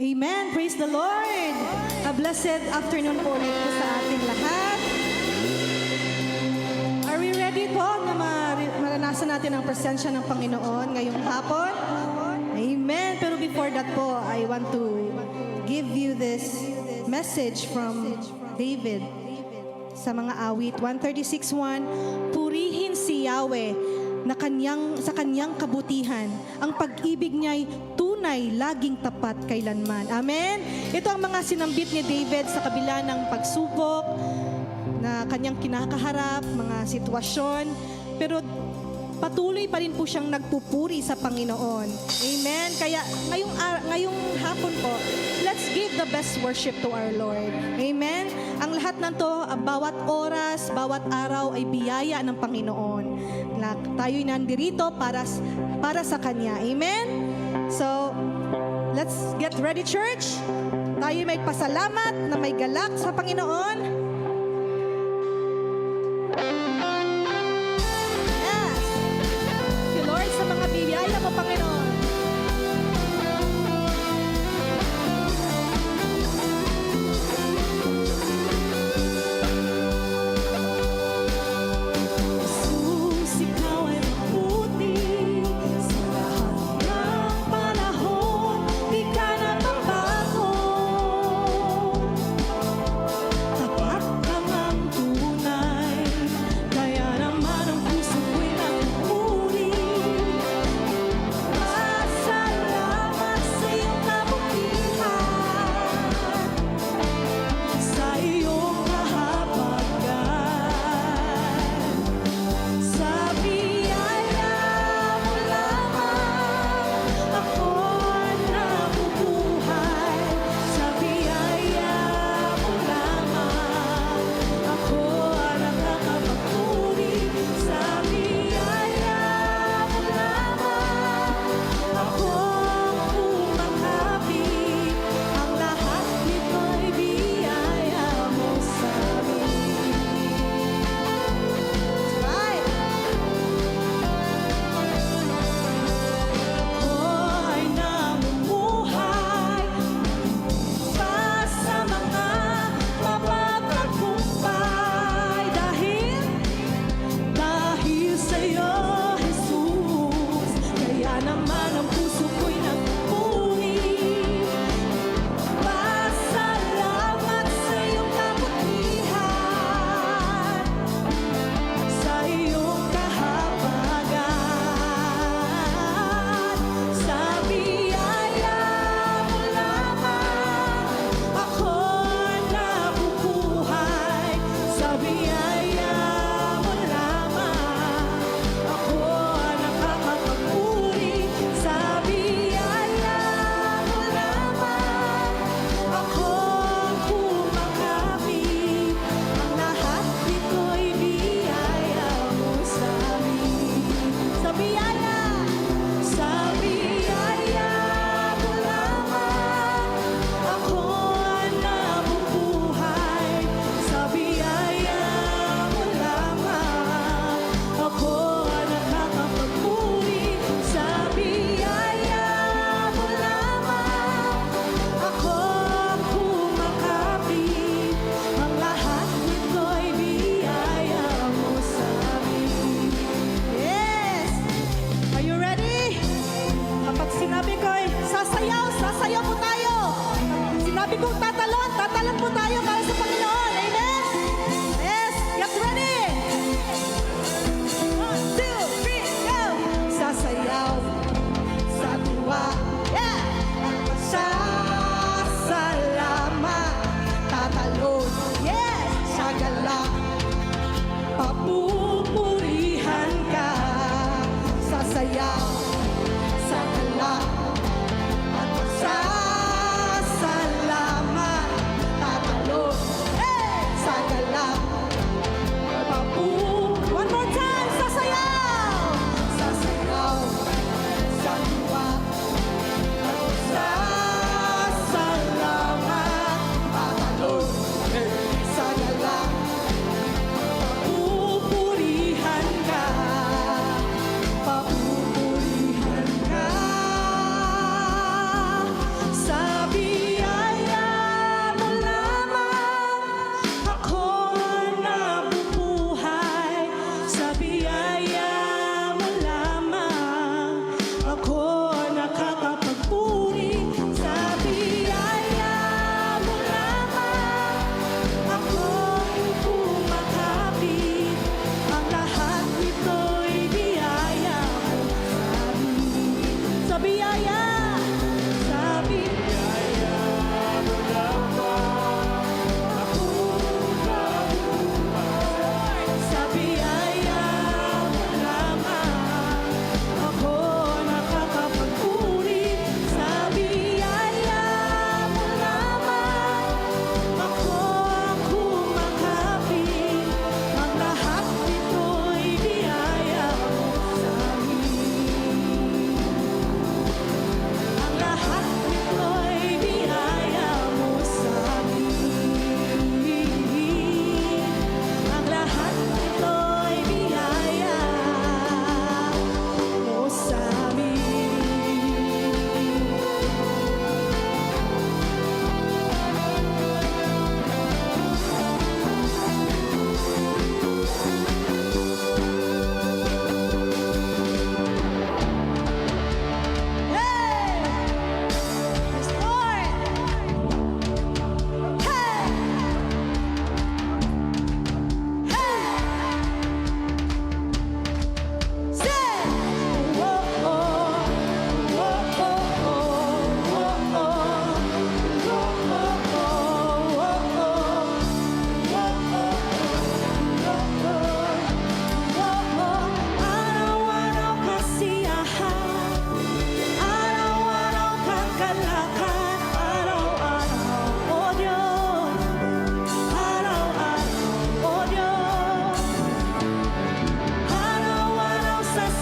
Amen. Praise the Lord. A blessed afternoon po ulit po sa ating lahat. Are we ready po na maranasan natin ang presensya ng Panginoon ngayong hapon? Amen. Pero before that po, I want to give you this message from David sa mga awit. 136:1, purihin si Yahweh na sa kanyang kabutihan. Ang pag-ibig niya'y tunay, laging tapat kailanman. Amen? Ito ang mga sinambit ni David sa kabila ng pagsubok na kanyang kinakaharap, mga sitwasyon. Pero patuloy pa rin po siyang nagpupuri sa Panginoon. Amen? Kaya ngayong hapon po, let's give the best worship to our Lord. Amen? Ang lahat ng to, bawat oras, bawat araw ay biyaya ng Panginoon. Tayo'y nandirito para sa Kanya. Amen? So, let's get ready, church. Tayo'y may pasalamat na may galak sa Panginoon. Yes. Thank you, Lord, sa mga biyaya mo, Panginoon. Tatalon po tayo para sa Panginoon. Amen? Yes, get ready. 1, 2, 3, go! Sasayaw sa tuwa, yeah! Sasalamat, tatalon, yes! Sa galak, papupurihan ka. Sasayaw sa galak, at sasalamat, tatalon.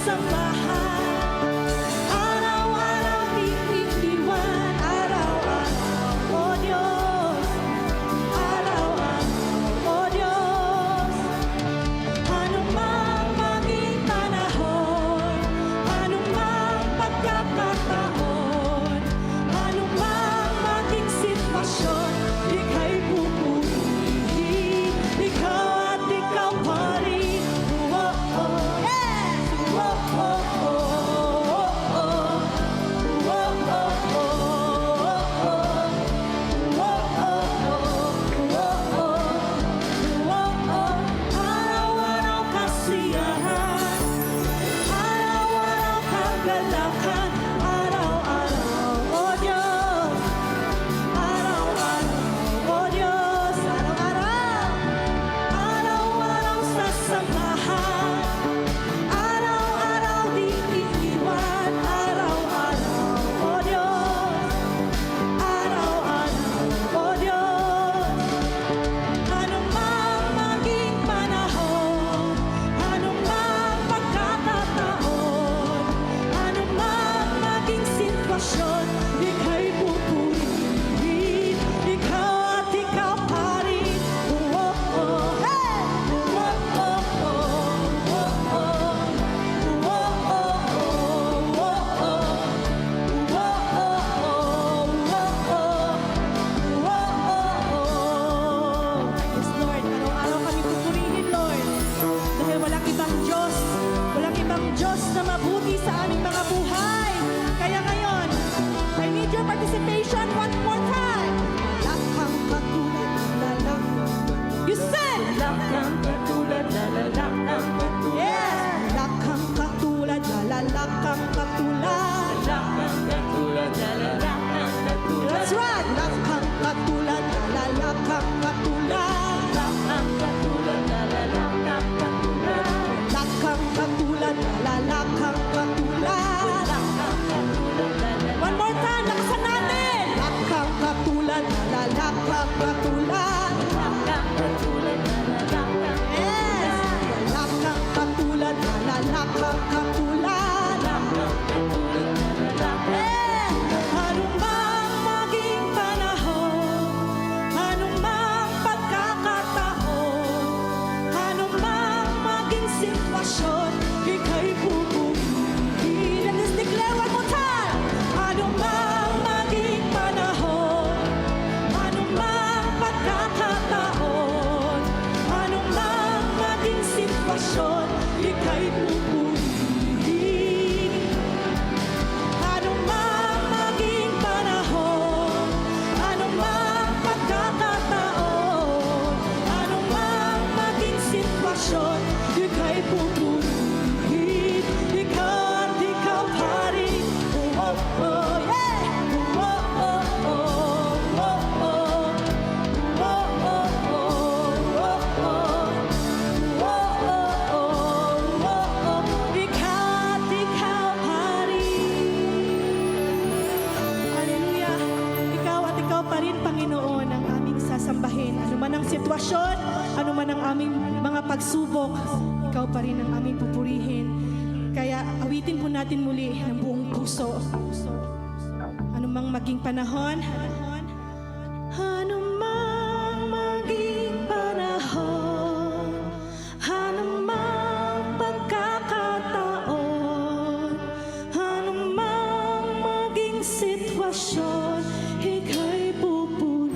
samahan. Araw-araw titiwan, araw-araw, O Diyos. Araw-araw, O Diyos. Anumang maging panahon, anumang pagkakataon, anumang maging sitwasyon, ika'y pupurihin. Ikaw at ikaw pa rin. Oh, oh, yes! Oh, oh, oh, oh, oh. Oh, oh, oh, oh, oh. Araw-araw kasiyahan, araw-araw kagalakan, araw-araw, O Diyos. Araw-araw, O Diyos. Araw-araw, araw-araw sasamahan, araw-araw di iiwan, araw-araw, O Diyos. Araw-araw, O Diyos. Anumang maging panahon, anumang pagkakataon, anumang maging sitwasyon, ika'y pupurihin. Ikaw at ikaw pa rin. Oh, oh, oh. Hey! Oh, oh, oh. Oh, oh. Oh, oh, oh. Oh, oh. Yes, Lord. Araw-araw kami pupurihin, Lord. Dahil walang ibang Diyos, walang ibang Diyos na mabuti sa aming mga buhay. Kaya ngayon, I need your participation one more time. Wala kang katulad, lala. You said, wala kang katulad, lala. Yes! Wala kang katulad, lala kang katulad. That's right! Wala kang katulad, lala kang katulad. Wala kang katulad, lala kang katulad. One more time, lakasan natin! Wala kang katulad, lala kang katulad. Yes! Wala kang katulad, lala kang katulad. Eh, anumang maging panahon, anumang pagkakataon, anumang maging sitwasyon, ika'y pupurihin. And let's declare one more time. Anumang maging panahon, anumang pagkakataon, anumang maging sitwasyon, ika'y pupurihin. Anumang maging panahon, anumang pagkakataon, anumang maging sitwasyon, ika'y pupurihin. Ikaw at ikaw pa rin. Oh, oh, yeah! Oh, oh, oh, oh, oh. Oh, oh, oh, oh, oh. Oh, oh, oh, oh, oh. Ikaw at ikaw pa rin. Hallelujah. Ikaw at ikaw pa rin, Panginoon, ang aming sasambahin. Ano man ang sitwasyon, ano man ang aming mga pagsubok, ikaw pa rin ang aming pupurihin. Kaya awitin po natin muli ng buong puso. Ano mang maging panahon, anumang maging panahon, anumang pagkakataon, anumang maging sitwasyon, ika'y pupurihin.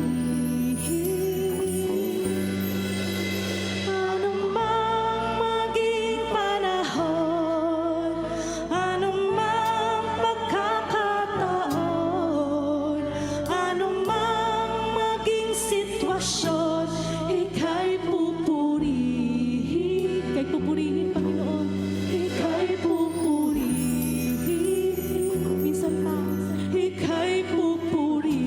Anumang maging panahon, anumang pagkakataon, anumang maging sitwasyon, ika'y pupurihin. Ika'y pupurihin, Panginoon. Ika'y pupurihin. Minsan pa. Ika'y pupurihin.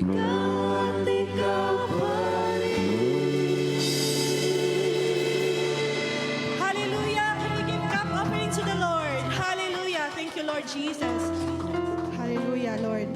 Ikaw at ikaw pa rin. Hallelujah. Can we give clap offerings to the Lord? Hallelujah. Thank you, Lord Jesus. Hallelujah, Lord.